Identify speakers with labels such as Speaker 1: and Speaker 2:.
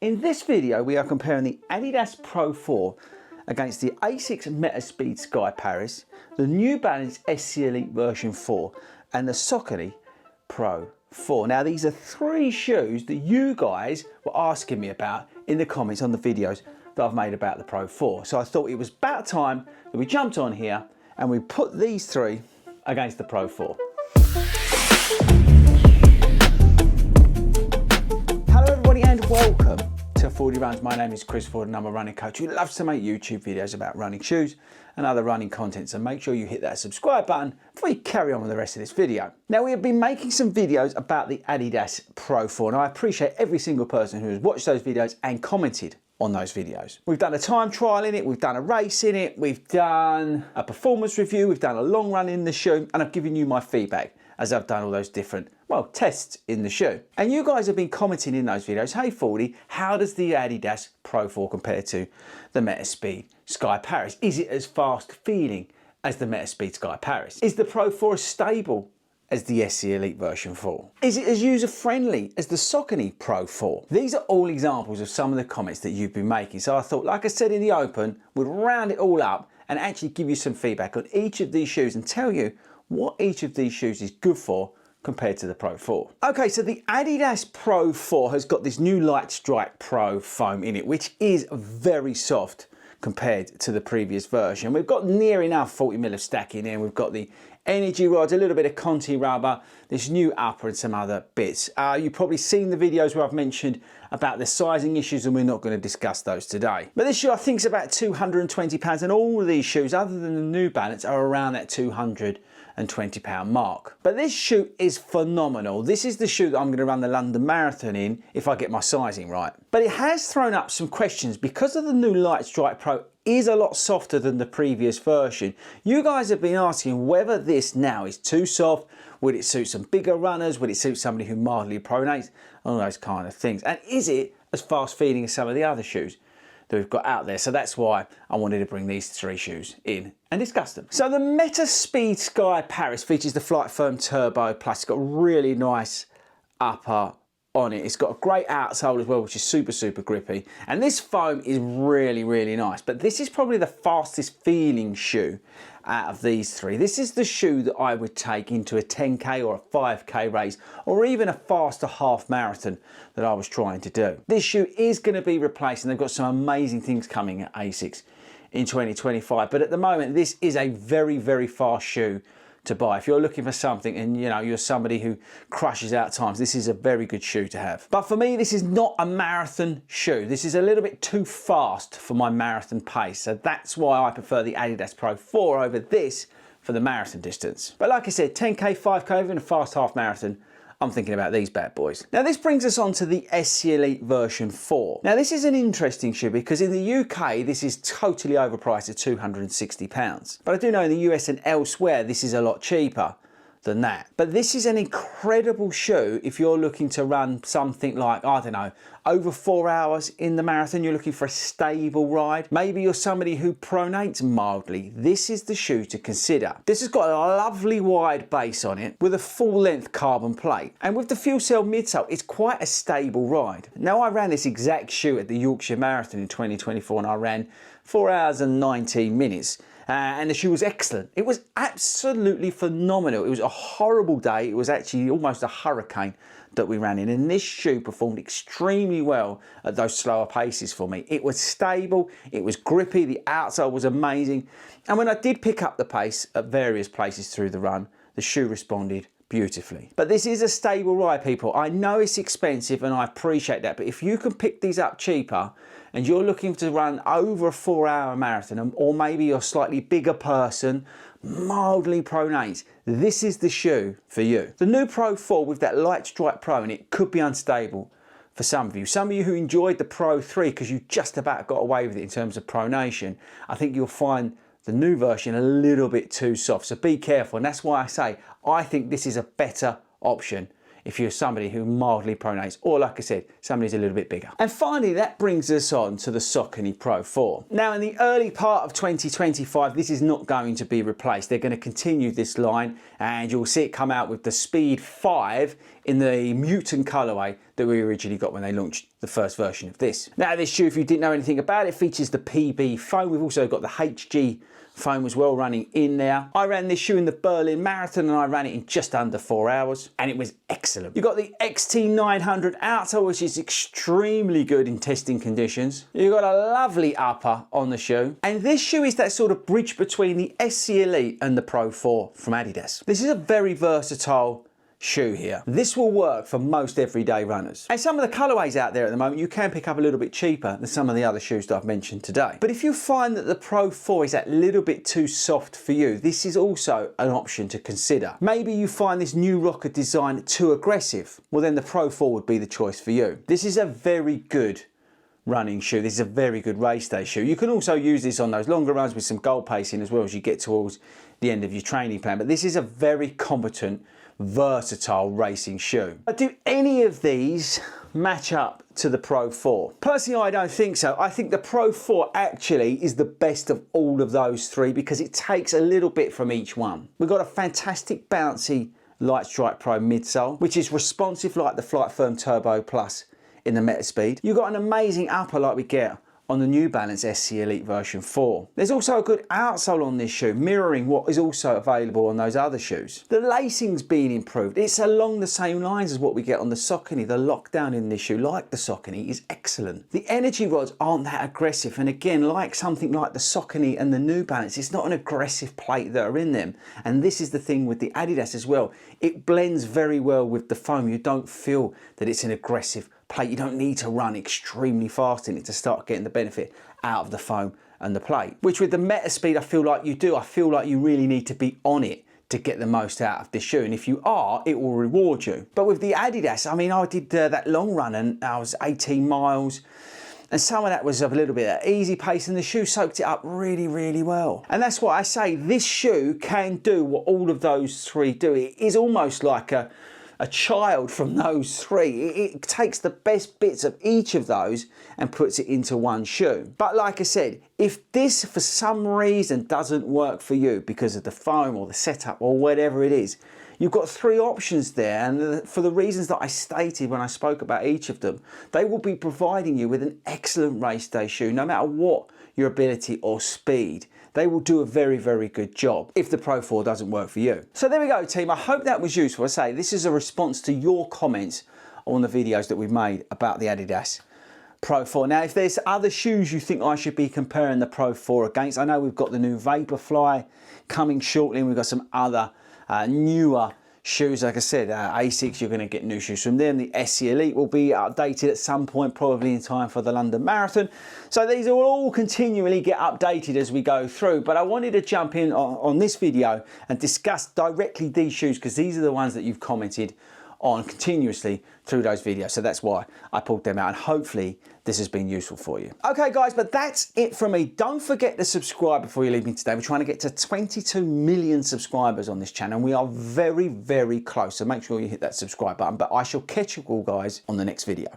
Speaker 1: In this video we are comparing the Adidas Pro 4 against the Asics Metaspeed Sky Paris, the New Balance SC Elite version 4 and the Sakon Pro 4. Now these are three shoes that you guys were asking me about in the comments on the videos that I've made about the Pro 4. So I thought it was about time that we jumped on here and we put these three against the Pro 4. Hello everybody and welcome to FORDY Runs. My name is Chris Ford and I'm a running coach who loves to make YouTube videos about running shoes and other running content, so make sure you hit that subscribe button before you carry on with the rest of this video. Now we have been making some videos about the Adidas Pro 4 and I appreciate every single person who has watched those videos and commented on those videos. We've done a time trial in it, we've done a race in it, we've done a performance review, we've done a long run in the shoe, and I've given you my feedback as I've done all those different, well, tests in the shoe. And you guys have been commenting in those videos, hey FORDY, how does the Adidas Pro 4 compare to the Metaspeed Sky Paris? Is it as fast feeling as the Metaspeed Sky Paris? Is the Pro 4 as stable as the SC Elite version 4? Is it as user-friendly as the Sakon Pro 4? These are all examples of some of the comments that you've been making. So I thought, like I said in the open, we'd round it all up and actually give you some feedback on each of these shoes and tell you what each of these shoes is good for compared to the Pro 4. Okay, so the Adidas Pro 4 has got this new Light Strike Pro foam in it, which is very soft compared to the previous version. We've got near enough 40mm of stack in here. We've got the energy rods, a little bit of Conti rubber, this new upper and some other bits. You've probably seen the videos where I've mentioned about the sizing issues and we're not going to discuss those today. But this shoe I think is about £220 and all of these shoes other than the New Balance are around that £220 mark. But this shoe is phenomenal. This is the shoe that I'm going to run the London Marathon in if I get my sizing right. But it has thrown up some questions because of the new Light Strike Pro is a lot softer than the previous version. You guys have been asking whether this now is too soft. Would it suit some bigger runners? Would it suit somebody who mildly pronates? All those kind of things. And is it as fast feeling as some of the other shoes that we've got out there? So that's why I wanted to bring these three shoes in and discuss them. So the Metaspeed Sky Paris features the Flight Firm Turbo Plus. It's got a really nice upper on it. It's got a great outsole as well, which is super grippy. And this foam is really nice. But this is probably the fastest feeling shoe out of these three. This is the shoe that I would take into a 10K or a 5K race or even a faster half marathon that I was trying to do. This shoe is going to be replaced and they've got some amazing things coming at Asics in 2025. But at the moment, this is a very fast shoe to buy. If you're looking for something and you're somebody who crushes out times, this is a very good shoe to have. But for me, this is not a marathon shoe. This is a little bit too fast for my marathon pace. So that's why I prefer the Adidas Pro 4 over this for the marathon distance. But like I said, 10K, 5K, even a fast half marathon, I'm thinking about these bad boys. Now this brings us on to the SC Elite version 4. Now this is an interesting shoe because in the UK this is totally overpriced at £260. But I do know in the US and elsewhere this is a lot cheaper than that. But this is an incredible shoe if you're looking to run something like, I don't know, over 4 hours in the marathon. You're looking for a stable ride. Maybe you're somebody who pronates mildly. This is the shoe to consider. This has got a lovely wide base on it with a full length carbon plate. And with the fuel cell midsole, it's quite a stable ride. Now I ran this exact shoe at the Yorkshire Marathon in 2024 and I ran 4 hours and 19 minutes. And the shoe was excellent. It was absolutely phenomenal. It was a horrible day. It was actually almost a hurricane that we ran in. And this shoe performed extremely well at those slower paces for me. It was stable, it was grippy, the outsole was amazing. And when I did pick up the pace at various places through the run, the shoe responded beautifully. But this is a stable ride, people. I know it's expensive and I appreciate that, but if you can pick these up cheaper and you're looking to run over a 4-hour marathon, or maybe you're a slightly bigger person, mildly pronates, this is the shoe for you. The new Pro 4 with that Light Strike Pro in it could be unstable for some of you. Some of you who enjoyed the Pro 3 because you just about got away with it in terms of pronation, I think you'll find the new version a little bit too soft. So be careful, and that's why I say I think this is a better option if you're somebody who mildly pronates, or like I said, somebody who's a little bit bigger. And finally, that brings us on to the Sakon Pro 4. Now in the early part of 2025, this is not going to be replaced. They're going to continue this line and you'll see it come out with the Speed 5 in the mutant colourway that we originally got when they launched the first version of this. Now this shoe, if you didn't know anything about it, features the PB foam. We've also got the HG foam as well running in there. I ran this shoe in the Berlin Marathon and I ran it in just under 4 hours and it was excellent. You've got the XT900 outer, which is extremely good in testing conditions. You've got a lovely upper on the shoe, and this shoe is that sort of bridge between the SC Elite and the Pro 4 from Adidas. This is a very versatile shoe here. This will work for most everyday runners. And some of the colorways out there at the moment you can pick up a little bit cheaper than some of the other shoes that I've mentioned today. But if you find that the Pro 4 is that little bit too soft for you, this is also an option to consider. Maybe you find this new rocker design too aggressive. Well, then the Pro 4 would be the choice for you. This is a very good running shoe. This is a very good race day shoe. You can also use this on those longer runs with some goal pacing as well as you get towards the end of your training plan. But this is a very competent, versatile racing shoe. But do any of these match up to the Pro 4? Personally, I don't think so. I think the Pro 4 actually is the best of all of those three because it takes a little bit from each one. We've got a fantastic bouncy Light Strike Pro midsole, which is responsive like the Flight Firm Turbo Plus in the Metaspeed. You've got an amazing upper like we get on the New Balance SC Elite version 4. There's also a good outsole on this shoe, mirroring what is also available on those other shoes. The lacing's been improved. It's along the same lines as what we get on the Saucony. The lockdown in this shoe, like the Saucony, is excellent. The energy rods aren't that aggressive, and again, like something like the Saucony and the New Balance, it's not an aggressive plate that are in them. And this is the thing with the Adidas as well. It blends very well with the foam. You don't feel that it's an aggressive plate. You don't need to run extremely fast in it to start getting the benefit out of the foam and the plate, which with the Metaspeed I feel like you do. I feel like you really need to be on it to get the most out of this shoe, and if you are, it will reward you. But with the Adidas, I mean, I did that long run and I was 18 miles and some of that was a little bit at easy pace, and the shoe soaked it up really, really well. And that's why I say this shoe can do what all of those three do. It is almost like a child from those three. It takes the best bits of each of those and puts it into one shoe. But like I said, if this for some reason doesn't work for you because of the foam or the setup or whatever it is, you've got three options there, and for the reasons that I stated when I spoke about each of them, they will be providing you with an excellent race day shoe, no matter what your ability or speed. They will do a very, very good job if the Pro 4 doesn't work for you. So there we go, team. I hope that was useful. I say this is a response to your comments on the videos that we've made about the Adidas Pro 4. Now, if there's other shoes you think I should be comparing the Pro 4 against, I know we've got the new Vaporfly coming shortly, and we've got some other newer shoes. Like I said, Asics, you're going to get new shoes from them. The SC Elite will be updated at some point, probably in time for the London Marathon. So these will all continually get updated as we go through. But I wanted to jump in on this video and discuss directly these shoes because these are the ones that you've commented on continuously through those videos. So that's why I pulled them out, and hopefully this has been useful for you. Okay guys, but that's it from me. Don't forget to subscribe before you leave me today. We're trying to get to 22 million subscribers on this channel. We are very, very close. So make sure you hit that subscribe button, but I shall catch you all guys on the next video.